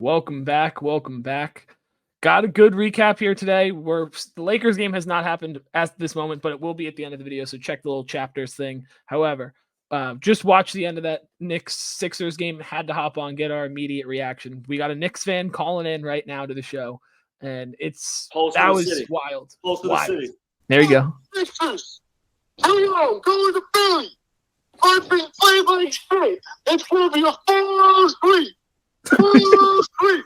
Welcome back. Welcome back. Got a good recap here today. The Lakers game has not happened at this moment, but it will be at the end of the video. So check the little chapters thing. However, just watch the end of that Knicks Sixers game. Had to hop on, get our immediate reaction. We got a Knicks fan calling in right now to the show, and that was wild. Pulse of the city. There you go. Sixers, hello, going to Philly. I've been playing like shit. It's gonna be a 4-hour street. 4-hour street.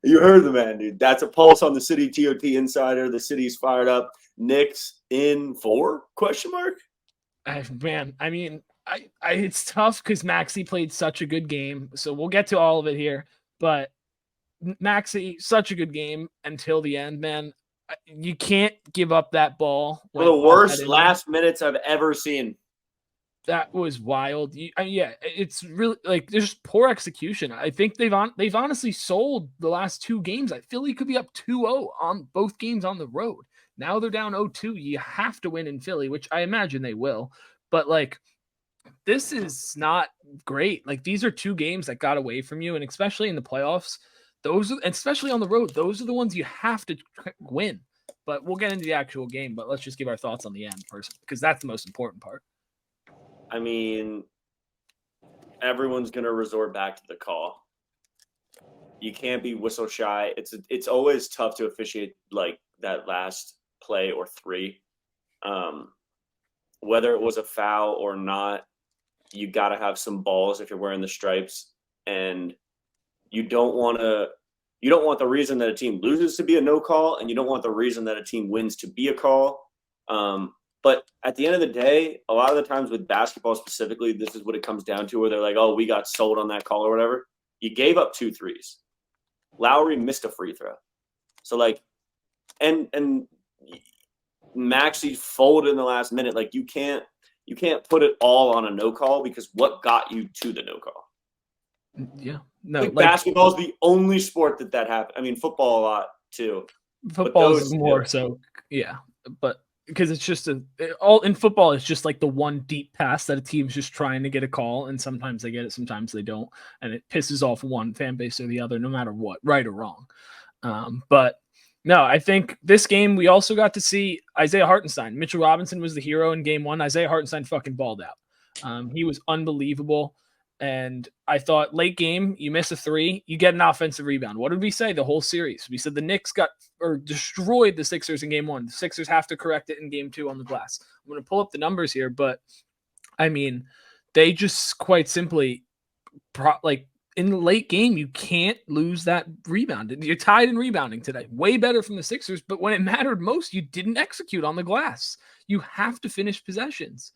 You heard the man, dude. That's a pulse on the city. TOT Insider. The city's fired up. Knicks in 4? Question mark. Man, I mean, it's tough because Maxey played such a good game. So we'll get to all of it here. But Maxey, such a good game until the end, man. You can't give up that ball. One of the worst last minutes I've ever seen. That was wild. It's really like there's poor execution. I think they've honestly sold the last 2 games. Philly could be up 2-0 on both games on the road. Now they're down 0-2. You have to win in Philly, which I imagine they will. But like, this is not great. Like, these are 2 games that got away from you, and especially in the playoffs, especially on the road, those are the ones you have to win. But we'll get into the actual game. But let's just give our thoughts on the end first, because that's the most important part. I mean, everyone's going to resort back to the call. You can't be whistle shy. It's always tough to officiate like that last play or 3. Whether it was a foul or not, you got to have some balls if you're wearing the stripes, and you don't want the reason that a team loses to be a no call, and you don't want the reason that a team wins to be a call. But at the end of the day, a lot of the times with basketball specifically, this is what it comes down to, where they're like, oh, we got sold on that call or whatever. You gave up 2 threes. Lowry missed a free throw. So, like, and Maxey folded in the last minute. Like, you can't put it all on a no call, because what got you to the no call? Yeah. No, like basketball is the only sport that happened. I mean, football a lot too. Football is more so, yeah. But because it's just all in football, it's just like the one deep pass that a team's just trying to get a call, and sometimes they get it, sometimes they don't, and it pisses off one fan base or the other, no matter what, right or wrong. But no, I think this game we also got to see Isaiah Hartenstein. Mitchell Robinson was the hero in game 1. Isaiah Hartenstein fucking balled out. He was unbelievable. And I thought late game, you miss a 3, you get an offensive rebound. What did we say the whole series? We said the Knicks destroyed the Sixers in game 1. The Sixers have to correct it in game 2 on the glass. I'm going to pull up the numbers here, but I mean, they just quite simply, in the late game, you can't lose that rebound. You're tied in rebounding today. Way better from the Sixers, but when it mattered most, you didn't execute on the glass. You have to finish possessions.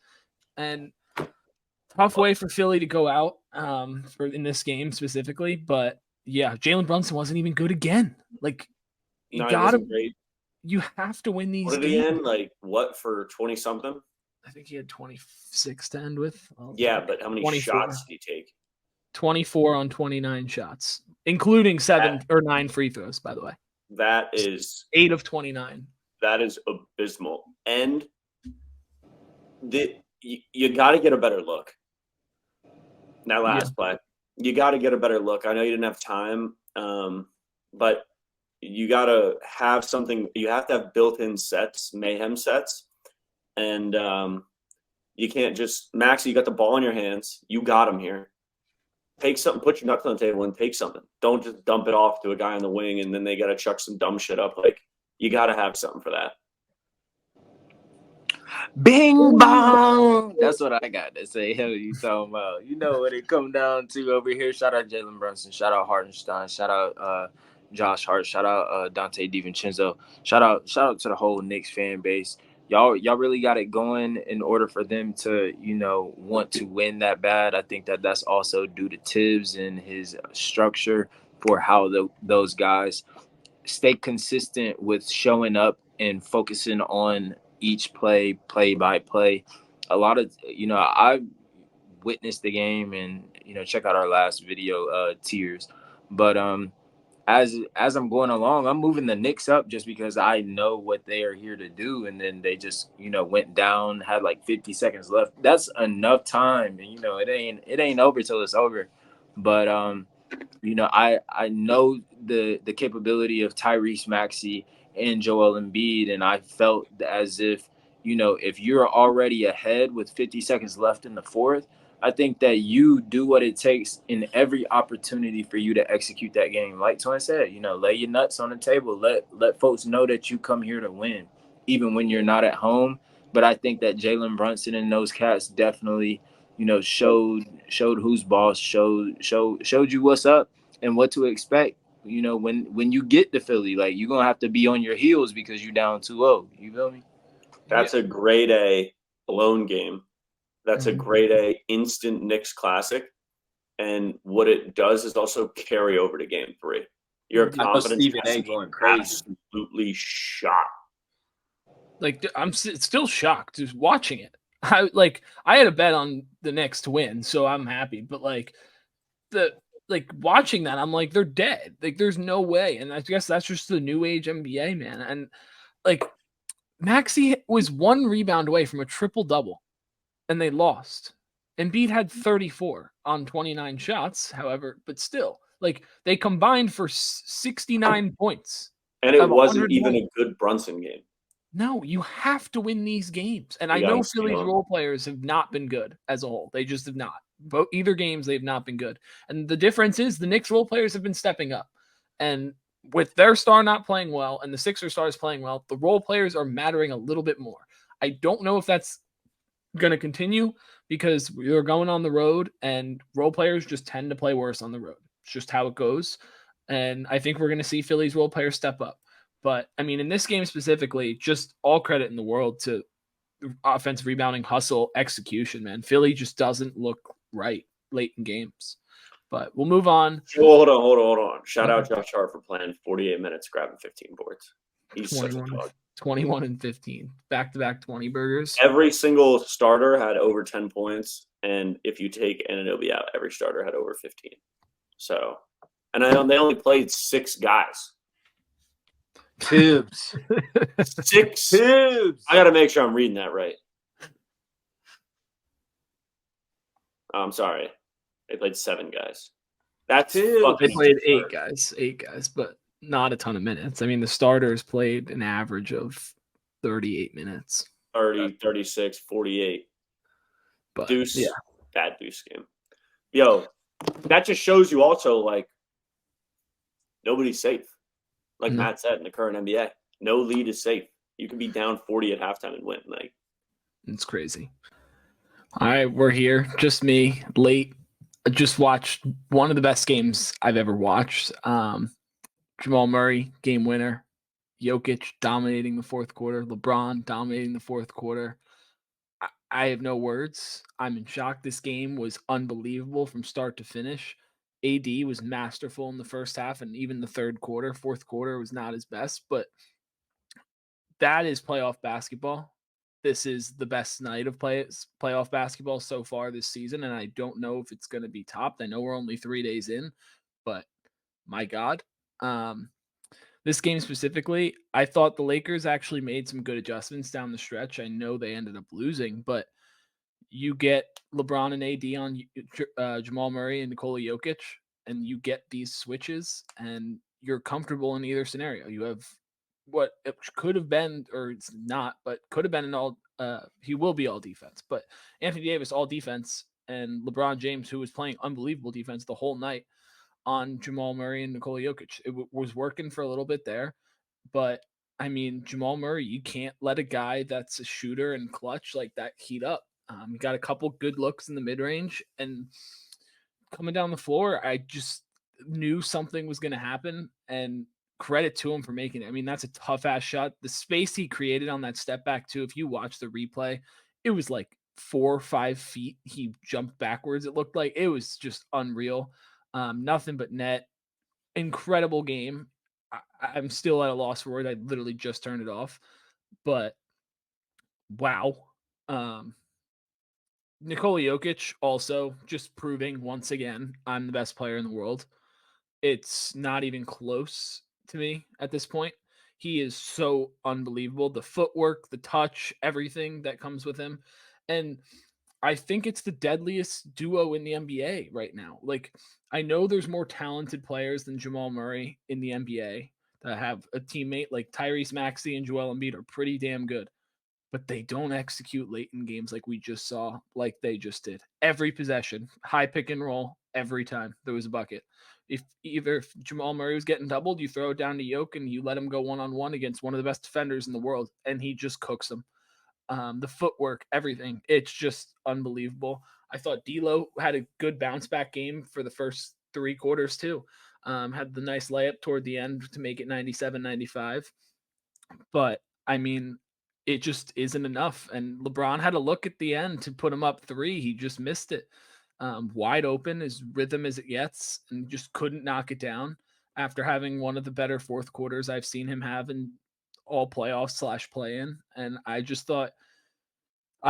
And tough way for Philly to go out in this game specifically, but yeah, Jalen Brunson wasn't even good again. Like, you have to win these games. What did he end? Like, what, for 20-something? I think he had 26 to end with. Yeah, but how many 24 shots did he take? 24 on 29 shots, including 9 free throws, by the way. That is 8 of 29. That is abysmal. And you got to get a better look. That last play, you got to get a better look. I know you didn't have time, but you got to have something. You have to have built-in sets, mayhem sets, and you can't just Maxey. You got the ball in your hands. You got him here. Take something. Put your nuts on the table and take something. Don't just dump it off to a guy on the wing, and then they got to chuck some dumb shit up. Like, you got to have something for that. Bing bong. That's what I got to say. Hell, you talking about? You know what it come down to over here. Shout out Jalen Brunson. Shout out Hartenstein. Shout out Josh Hart. Shout out Dante DiVincenzo. Shout out to the whole Knicks fan base. Y'all really got it going in order for them to, want to win that bad. I think that's also due to Tibbs and his structure for how those guys stay consistent with showing up and focusing on each play by play. A lot of, I witnessed the game and, check out our last video, Tears. But as I'm going along, I'm moving the Knicks up just because I know what they are here to do. And then they just, went down, had like 50 seconds left. That's enough time. And it ain't over till it's over. But I know the capability of Tyrese Maxey and Joel Embiid, and I felt as if, if you're already ahead with 50 seconds left in the fourth, I think that you do what it takes in every opportunity for you to execute that game. Like Tony said, lay your nuts on the table. Let folks know that you come here to win, even when you're not at home. But I think that Jalen Brunson and those cats definitely, showed who's boss, showed you what's up and what to expect. When you get to Philly, like you're gonna have to be on your heels because you're down 2-0. You feel me? That's a grade A alone game. That's a Mhm. grade A instant Knicks classic. And what it does is also carry over to game 3. Your I know confidence Stephen has A to be going crazy. absolutely shot. Like I'm still shocked just watching it. I had a bet on the Knicks to win, so I'm happy. But watching that, I'm like, they're dead. Like there's no way. And I guess that's just the new age NBA, man. And like Maxey was 1 rebound away from a triple double, and they lost. Embiid had 34 on 29 shots, however, but still, like they combined for 69 points. And it Of wasn't 101. even a good Brunson game. No, you have to win these games. And I You gotta know steal Philly's 'em. role players have not been good as a whole. They just have not. Both either games, they've not been good. And the difference is the Knicks role players have been stepping up. And with their star not playing well and the Sixer stars playing well, the role players are mattering a little bit more. I don't know if that's going to continue because we're going on the road and role players just tend to play worse on the road. It's just how it goes. And I think we're going to see Philly's role players step up. But I mean, in this game specifically, just all credit in the world to offensive rebounding, hustle, execution, man. Philly just doesn't look right late in games. But we'll move on. Hold on. Shout out Josh Hart for playing 48 minutes, grabbing 15 boards. He's such a dog. 21 and 15. Back-to-back 20 burgers. Every single starter had over 10 points. And if you take Anunoby out, every starter had over 15. So, and I know they only played 6 guys. Tibbs. 6 Tibbs. I got to make sure I'm reading that right. I'm sorry. They played 7 guys. That's They played 8 guys, but not a ton of minutes. I mean, the starters played an average of 38 minutes. 30, 36, 48. But Deuce, yeah. bad Deuce game. Yo, that just shows you also, like, nobody's safe. Like Matt said, in the current NBA, no lead is safe. You can be down 40 at halftime and win. Like, it's crazy. All right, we're here. Just me, late. I just watched one of the best games I've ever watched. Jamal Murray, game winner. Jokic dominating the fourth quarter. LeBron dominating the fourth quarter. I have no words. I'm in shock. This game was unbelievable from start to finish. AD was masterful in the first half and even the third quarter. Fourth quarter was not his best, but that is playoff basketball. This is the best night of playoff basketball so far this season, and I don't know if it's going to be topped. I know we're only 3 days in, but my God. This game specifically, I thought the Lakers actually made some good adjustments down the stretch. I know they ended up losing, but you get LeBron and AD on Jamal Murray and Nikola Jokic, and you get these switches, and you're comfortable in either scenario. You have what it could have been, or it's not, but could have been an all. He will be all defense, but Anthony Davis all defense, and LeBron James, who was playing unbelievable defense the whole night on Jamal Murray and Nikola Jokic. It was working for a little bit there, but I mean, Jamal Murray, you can't let a guy that's a shooter and clutch like that heat up. He got a couple good looks in the mid range, and coming down the floor, I just knew something was going to happen, and credit to him for making it. I mean, that's a tough ass shot. The space he created on that step back too. If you watch the replay, it was like 4 or 5 feet. He jumped backwards. It looked like it was just unreal. Nothing but net. Incredible game. I'm still at a loss for words. I literally just turned it off. But wow. Nikola Jokic also just proving once again I'm the best player in the world. it's not even close to me at this point. He is so unbelievable. The footwork, the touch, everything that comes with him. And I think it's the deadliest duo in the NBA right now. Like, I know there's more talented players than Jamal Murray in the NBA that have a teammate like Tyrese Maxey and Joel Embiid are pretty damn good, but they don't execute late in games like we just saw, like they just did. Every possession, high pick and roll, every time there was a bucket. If Jamal Murray was getting doubled, you throw it down to Yoke and you let him go one-on-one against one of the best defenders in the world, and he just cooks them. The footwork, everything. It's just unbelievable. I thought D'Lo had a good bounce back game for the first 3 quarters too. Had the nice layup toward the end to make it 97-95. But I mean, it just isn't enough. And LeBron had a look at the end to put him up 3. He just missed it. Wide open, as rhythm as it gets, and just couldn't knock it down after having one of the better fourth quarters I've seen him have in all playoffs / play-in. And I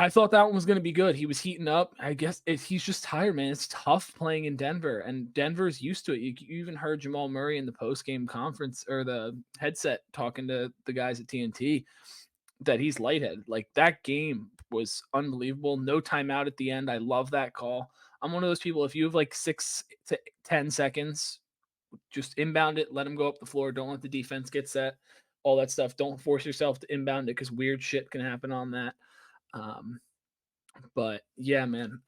thought that one was going to be good. He was heating up. I guess he's just tired, man. It's tough playing in Denver, and Denver's used to it. You even heard Jamal Murray in the post-game conference or the headset talking to the guys at TNT that he's lightheaded. Like, that game was unbelievable. No timeout at the end. I love that call. I'm one of those people, if you have like 6 to 10 seconds, just inbound it, let them go up the floor. Don't let the defense get set, all that stuff. Don't force yourself to inbound it because weird shit can happen on that. But yeah, man,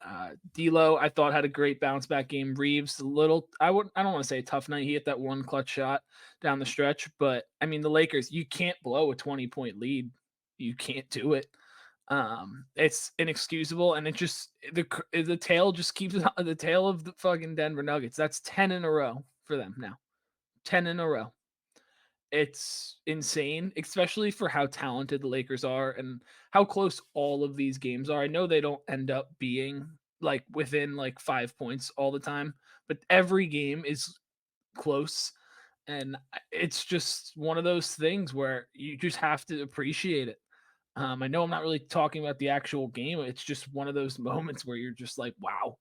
D'Lo, I thought had a great bounce back game. Reeves, I don't want to say a tough night. He hit that one clutch shot down the stretch, but I mean, the Lakers, you can't blow a 20-point lead. You can't do it. It's inexcusable, and it just the tail just keeps the tail of the fucking Denver Nuggets. That's 10 in a row for them now. 10 in a row. It's insane, especially for how talented the Lakers are and how close all of these games are. I know they don't end up being like within like 5 points all the time, but every game is close. And it's just one of those things where you just have to appreciate it. I know I'm not really talking about the actual game. It's just one of those moments where you're just like, wow.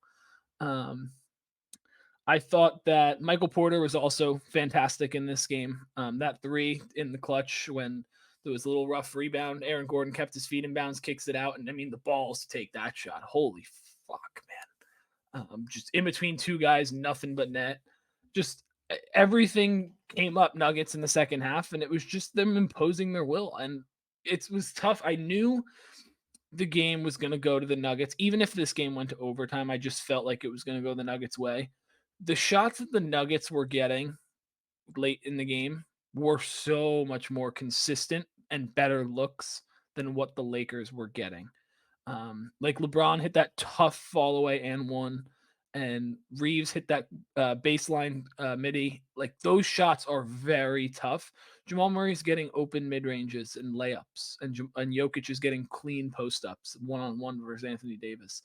I thought that Michael Porter was also fantastic in this game. That 3 in the clutch when there was a little rough rebound, Aaron Gordon kept his feet in bounds, kicks it out. And I mean, the balls to take that shot. Holy fuck, man. Just in between 2 guys, nothing but net. Just everything came up Nuggets in the second half, and it was just them imposing their will. And it was tough. I knew the game was going to go to the Nuggets. Even if this game went to overtime, I just felt like it was going to go the Nuggets' way. The shots that the Nuggets were getting late in the game were so much more consistent and better looks than what the Lakers were getting. Like LeBron hit that tough fall away and one, and Reeves hit that baseline midi. Like, those shots are very tough. Jamal Murray's getting open mid ranges and layups, and Jokic is getting clean post ups 1-on-1 versus Anthony Davis.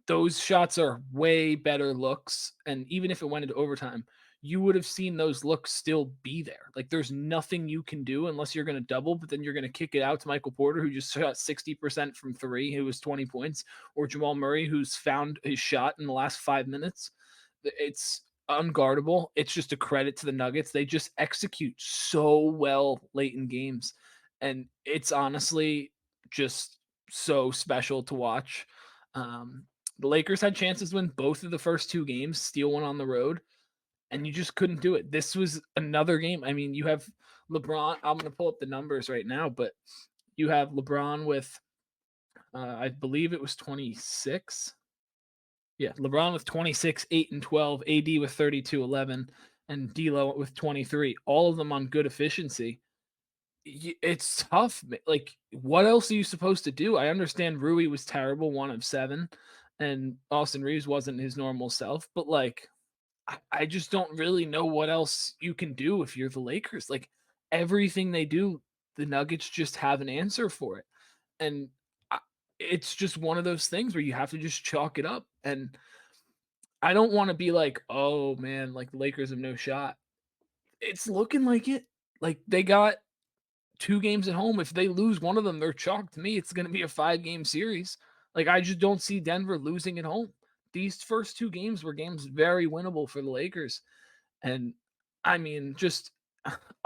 Those shots are way better looks. And even if it went into overtime, you would have seen those looks still be there. Like, there's nothing you can do unless you're going to double, but then you're going to kick it out to Michael Porter, who just shot 60% from 3, who was 20 points, or Jamal Murray, who's found his shot in the last 5 minutes. It's unguardable. It's just a credit to the Nuggets. They just execute so well late in games. And it's honestly just so special to watch. The Lakers had chances to win both of the first 2 games, steal one on the road, and you just couldn't do it. This was another game. I mean, you have LeBron. I'm going to pull up the numbers right now, but you have LeBron with, I believe it was 26. Yeah, LeBron with 26, 8 and 12, AD with 32, 11, and D'Lo with 23. All of them on good efficiency. It's tough. Like, what else are you supposed to do? I understand Rui was terrible, 1 of 7, and Austin Reeves wasn't his normal self, but like, I just don't really know what else you can do if you're the Lakers. Like, everything they do, the Nuggets just have an answer for it. And it's just one of those things where you have to just chalk it up. And I don't want to be like, oh man, like the Lakers have no shot. It's looking like it. Like, they got 2 games at home. If they lose one of them, they're chalked. To me, it's going to be a 5-game series. Like, I just don't see Denver losing at home. These first 2 games were games very winnable for the Lakers. And I mean, just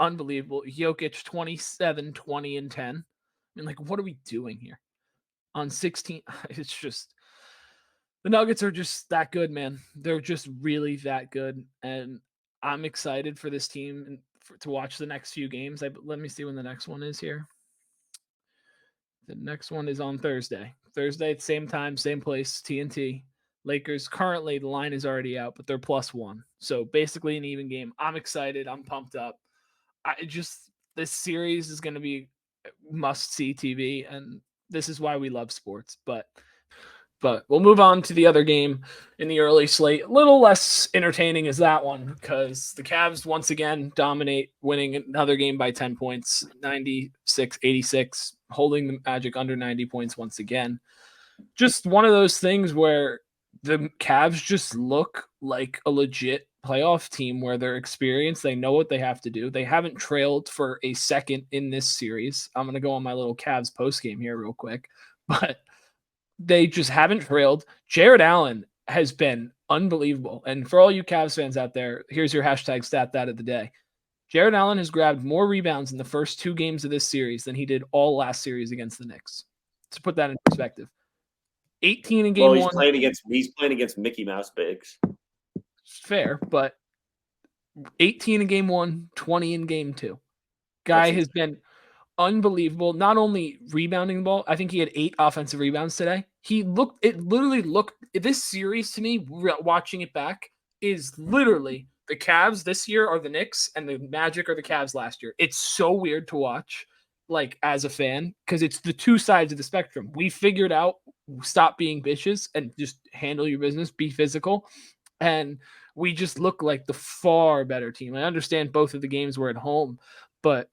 unbelievable. Jokic 27, 20, and 10. I mean, like, what are we doing here? On 16, it's just the Nuggets are just that good, man. They're just really that good. And I'm excited for this team and to watch the next few games. Let me see when the next one is here. The next one is on Thursday. Thursday at the same time, same place, TNT. Lakers currently the line is already out, but they're +1. So basically an even game. I'm excited. I'm pumped up. This series is going to be must see TV, and this is why we love sports. But we'll move on to the other game in the early slate. A little less entertaining is that one because the Cavs once again dominate, winning another game by 10 points, 96-86, holding the Magic under 90 points once again. Just one of those things where the Cavs just look like a legit playoff team where they're experienced. They know what they have to do. They haven't trailed for a second in this series. I'm going to go on my little Cavs post game here real quick, but they just haven't trailed. Jared Allen has been unbelievable. And for all you Cavs fans out there, here's your hashtag stat that of the day. Jared Allen has grabbed more rebounds in the first 2 games of this series than he did all last series against the Knicks. To put that in perspective. 18 in game one. He's playing against Mickey Mouse bigs. Fair, but 18 in game 1, 20 in game 2. Guy has been unbelievable. Not only rebounding the ball, I think he had 8 offensive rebounds today. This series to me, watching it back, is literally the Cavs this year are the Knicks and the Magic are the Cavs last year. It's so weird to watch, like, as a fan, because it's the two sides of the spectrum. We figured out stop being bitches and just handle your business, be physical. And we just look like the far better team. I understand both of the games were at home, but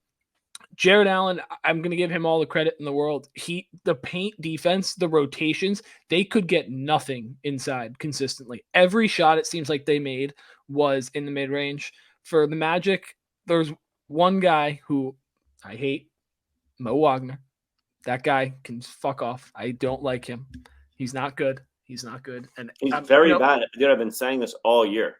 Jared Allen, I'm going to give him all the credit in the world. The paint defense, the rotations, they could get nothing inside consistently. Every shot it seems like they made was in the mid-range. For the Magic, there's one guy who I hate, Mo Wagner. That guy can fuck off. I don't like him. He's not good. And he's very bad. Dude, I've been saying this all year.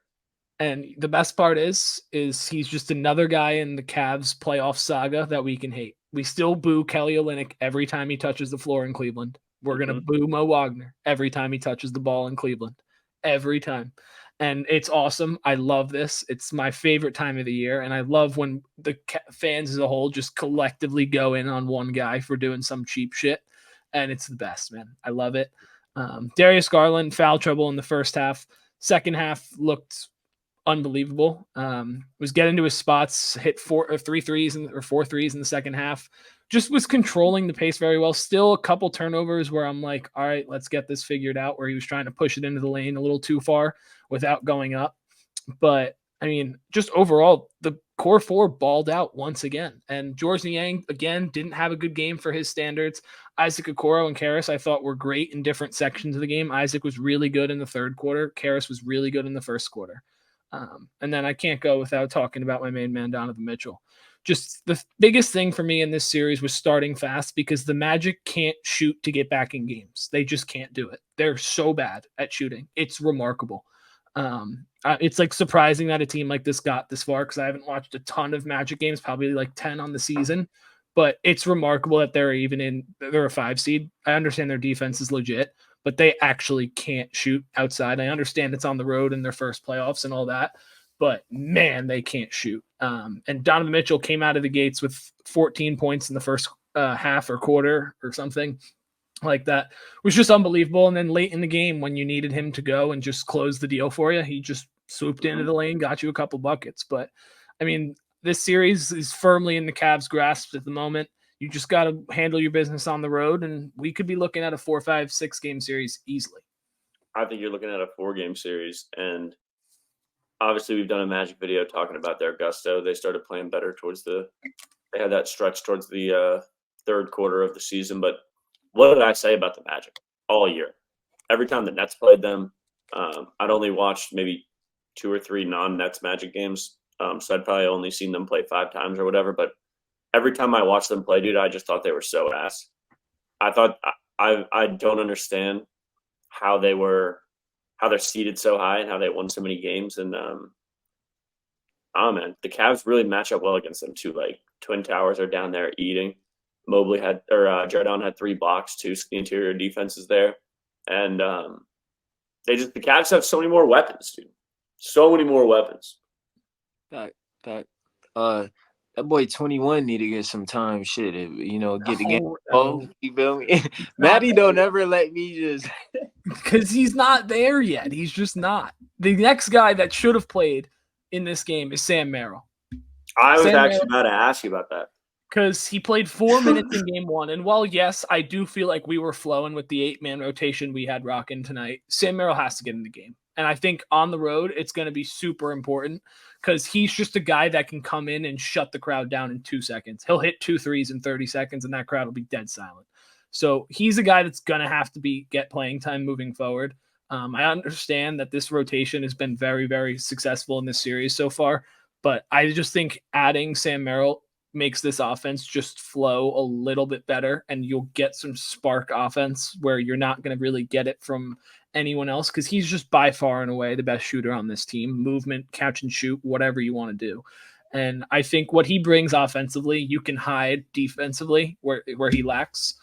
And the best part is he's just another guy in the Cavs playoff saga that we can hate. We still boo Kelly Olynyk every time he touches the floor in Cleveland. We're going to boo Mo Wagner every time he touches the ball in Cleveland. Every time. And it's awesome. I love this. It's my favorite time of the year. And I love when the fans as a whole just collectively go in on one guy for doing some cheap shit. And it's the best, man. I love it. Darius Garland, foul trouble in the first half. Second half looked unbelievable. Was getting to his spots, hit 4 threes in the second half. Just was controlling the pace very well. Still a couple turnovers where I'm like, all right, let's get this figured out, where he was trying to push it into the lane a little too far without going up. But I mean, just overall, the core 4 balled out once again. And George Niang, again, didn't have a good game for his standards. Isaac Okoro and Karras, I thought, were great in different sections of the game. Isaac was really good in the third quarter. Karras was really good in the first quarter. And then I can't go without talking about my main man, Donovan Mitchell. Just the biggest thing for me in this series was starting fast, because the Magic can't shoot to get back in games. They just can't do it. They're so bad at shooting. It's remarkable. It's like surprising that a team like this got this far, because I haven't watched a ton of Magic games, probably like 10 on the season. But it's remarkable that they're a 5 seed. I understand their defense is legit, but they actually can't shoot outside. I understand it's on the road in their first playoffs and all that, but man, they can't shoot. And Donovan Mitchell came out of the gates with 14 points in the first half or quarter or something like that. It was just unbelievable. And then late in the game, when you needed him to go and just close the deal for you, he just swooped into the lane, got you a couple buckets. But I mean, this series is firmly in the Cavs' grasp at the moment. You just got to handle your business on the road, and we could be looking at a 4, 5, 6 game series easily. I think you're looking at a 4-game series, and obviously we've done a Magic video talking about their gusto. They started playing better they had that stretch towards the third quarter of the season. But what did I say about the Magic all year? Every time the Nets played them, I'd only watched maybe 2 or 3 non-Nets Magic games. So I'd probably only seen them play 5 times or whatever, but every time I watched them play, dude, I just thought they were so ass. I don't understand how they're seeded so high and how they won so many games. And Oh man, the Cavs really match up well against them too. Like Twin Towers are down there eating. Jared Allen had 3 blocks too. So the interior defense is there, and the Cavs have so many more weapons, dude. So many more weapons. That that boy 21 need to get some time. Shit, get the game. You feel me? Maddie don't ever let me just because he's not there yet. He's just not. The next guy that should have played in this game is Sam Merrill. I was actually about to ask you about that. Because he played 4 minutes in game 1. And while, yes, I do feel like we were flowing with the 8-man rotation we had rocking tonight, Sam Merrill has to get in the game. And I think on the road, it's going to be super important because he's just a guy that can come in and shut the crowd down in 2 seconds. He'll hit 2 threes in 30 seconds, and that crowd will be dead silent. So he's a guy that's going to have to get playing time moving forward. I understand that this rotation has been very, very successful in this series so far, but I just think adding Sam Merrill makes this offense just flow a little bit better, and you'll get some spark offense where you're not going to really get it from anyone else because he's just by far and away the best shooter on this team. Movement, catch and shoot, whatever you want to do. And I think what he brings offensively, you can hide defensively where he lacks.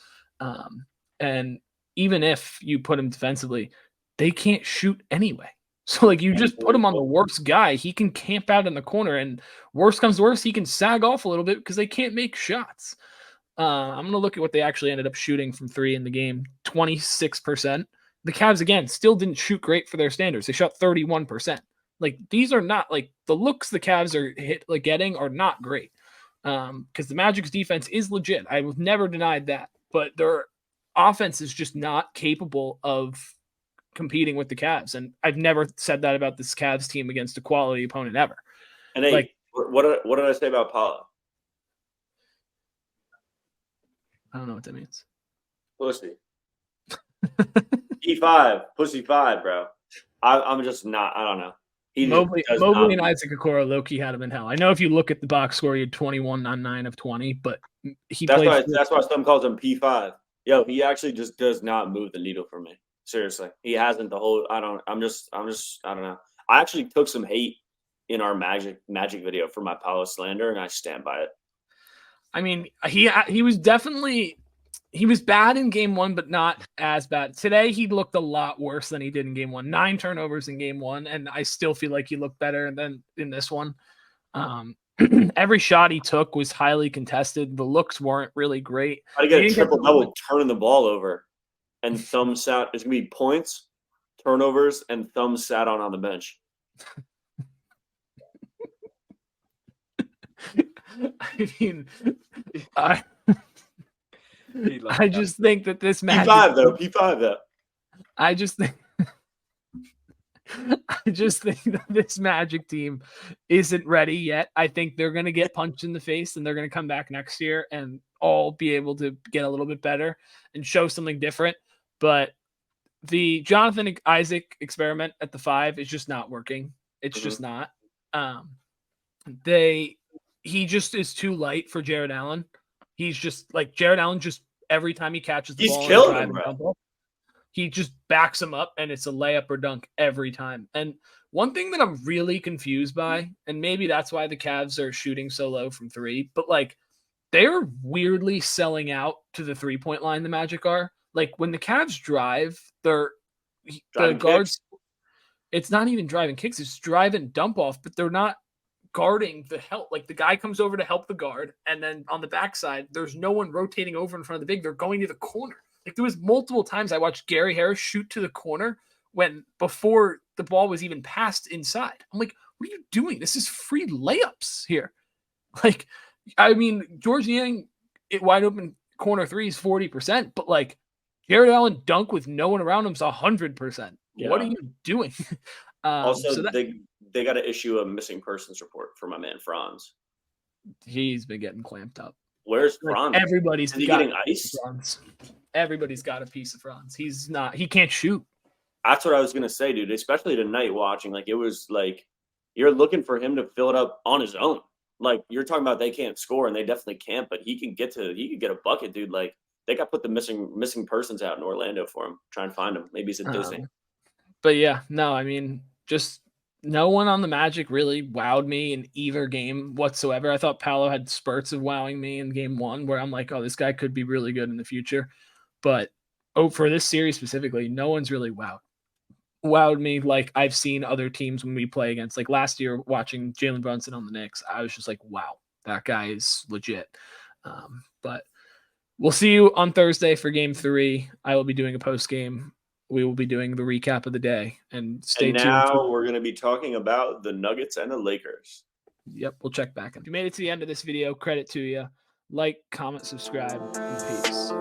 And even if you put him defensively, they can't shoot anyway. So, you just put him on the worst guy. He can camp out in the corner, and worst comes to worst, he can sag off a little bit because they can't make shots. I'm going to look at what they actually ended up shooting from 3 in the game, 26%. The Cavs, again, still didn't shoot great for their standards. They shot 31%. These are not, the looks the Cavs are getting are not great because the Magic's defense is legit. I have never denied that, but their offense is just not capable of competing with the Cavs, and I've never said that about this Cavs team against a quality opponent ever. And what did I say about Paulo? I don't know what that means. Pussy. P5, pussy 5, bro. I'm just not. I don't know. Mobley and Isaac Okoro low-key had him in hell. I know if you look at the box score, he had 21 on 9 of 20, but that's why some calls him P5. Yo, he actually just does not move the needle for me. Seriously, he hasn't the whole. I don't know. I actually took some hate in our Magic video for my Paulo slander, and I stand by it. I mean, he was definitely bad in game 1, but not as bad. Today, he looked a lot worse than he did in game 1. 9 turnovers in game 1, and I still feel like he looked better than in this one. Every shot he took was highly contested. The looks weren't really great. How to get a triple-double turning the ball over. And thumbs sat. It's gonna be points, turnovers, and thumbs sat on the bench. I mean, I just think that this match P5 though. I just think that this Magic team isn't ready yet. I think they're going to get punched in the face, and they're going to come back next year and all be able to get a little bit better and show something different. But the Jonathan Isaac experiment at the 5 is just not working. It's just not. He just is too light for Jared Allen. He's just Jared Allen. Just every time he catches the ball, he's killing him, bro. He just backs him up, and it's a layup or dunk every time. And one thing that I'm really confused by, and maybe that's why the Cavs are shooting so low from 3, but they're weirdly selling out to the 3-point line. The Magic are. When the Cavs drive, the guards, it's not even driving kicks, it's driving dump off, but they're not guarding the help. The guy comes over to help the guard, and then on the backside, there's no one rotating over in front of the big. They're going to the corner. There was multiple times I watched Gary Harris shoot to the corner before the ball was even passed inside. I'm like, what are you doing? This is free layups here. George Niang, wide open corner 3 is 40%, but Jared Allen dunk with no one around him is 100%. Yeah. What are you doing? Also, they got to issue a missing persons report for my man Franz. He's been getting clamped up. Where's Franz? Everybody's getting ice. Everybody's got a piece of Franz. He's not. He can't shoot. That's what I was gonna say, dude. Especially tonight, watching it was you're looking for him to fill it up on his own. You're talking about they can't score, and they definitely can't, but he can get a bucket, dude. They got to put the missing persons out in Orlando for him. Try and find him. Maybe he's at Disney. But yeah, no, just no one on the Magic really wowed me in either game whatsoever. I thought Paolo had spurts of wowing me in game 1 where I'm like, oh, this guy could be really good in the future. But for this series specifically, no one's really wowed me like I've seen other teams when we play against. Like last year watching Jalen Brunson on the Knicks, I was just like, wow, that guy is legit. But we'll see you on Thursday for game 3. I will be doing a post game. We will be doing the recap of the day, and stay tuned. Now we're going to be talking about the Nuggets and the Lakers. Yep, we'll check back. If you made it to the end of this video, credit to you. Like, comment, subscribe, and peace.